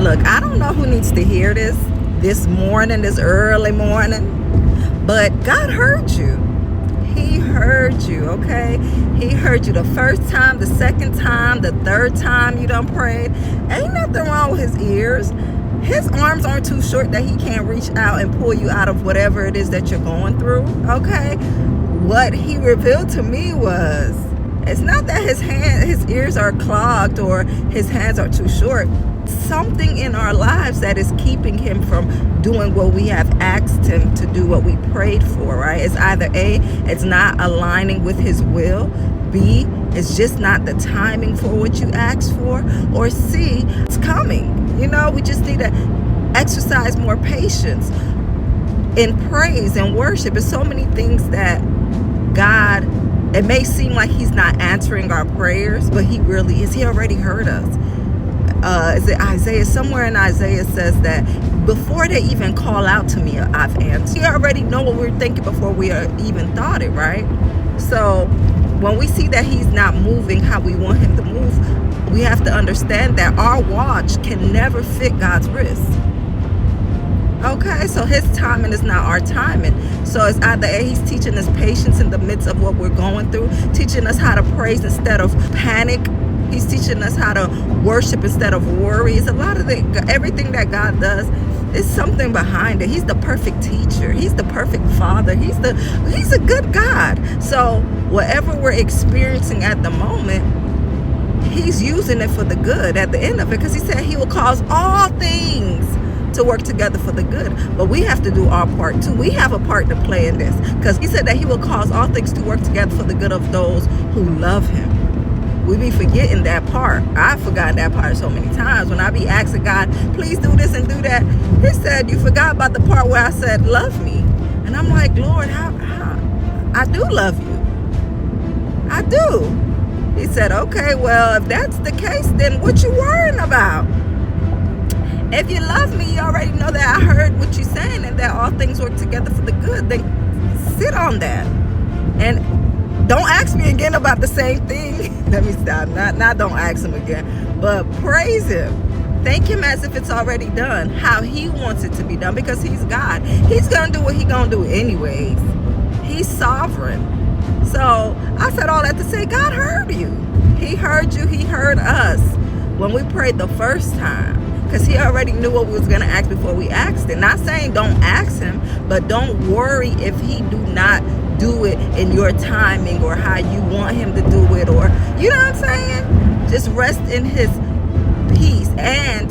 Look, I don't know who needs to hear this morning, this early morning, but God heard you. He heard you, okay? He heard you the first time, the second time, the third time you done prayed. Ain't nothing wrong with his ears. His arms aren't too short that he can't reach out and pull you out of whatever it is that you're going through, okay? What he revealed to me was, it's not that his ears are clogged or his hands are too short. Something in our lives that is keeping him from doing what we have asked him to do, what we prayed for, right? It's either A, it's not aligning with his will, B, it's just not the timing for what you asked for, or C, it's coming. You know, we just need to exercise more patience in praise and worship. There's so many things that God, it may seem like he's not answering our prayers, but he really is. He already heard us. Is it Isaiah? Somewhere in Isaiah says that before they even call out to me, I've answered. He already know what we're thinking before we even thought it, right? So when we see that he's not moving how we want him to move, we have to understand that our watch can never fit God's wrist. Okay, so his timing is not our timing. So it's either A, he's teaching us patience in the midst of what we're going through, teaching us how to praise instead of panic. He's teaching us how to worship instead of worry. It's a lot of everything that God does is something behind it. He's the perfect teacher. He's the perfect father. He's a good God. So whatever we're experiencing at the moment, he's using it for the good at the end of it, because he said he will cause all things to work together for the good. But we have to do our part too. We have a part to play in this, because he said that he will cause all things to work together for the good of those who love him. We be forgetting that part. I've forgotten that part so many times. When I be asking God, please do this and do that, he said, you forgot about the part where I said, love me. And I'm like, Lord, how? I do love you. I do. He said, okay, well, if that's the case, then what you worrying about? If you love me, you already know that I heard what you're saying and that all things work together for the good. Then sit on that. And don't ask me again about the same thing. Let me stop. Not don't ask him again. But praise him. Thank him as if it's already done. How he wants it to be done. Because he's God. He's going to do what he's going to do anyways. He's sovereign. So I said all that to say God heard you. He heard you. He heard us when we prayed the first time. Because he already knew what we was going to ask before we asked it. Not saying don't ask him, but don't worry if he do not do it in your timing or how you want him to do it, or you know what I'm saying? Just rest in his peace. And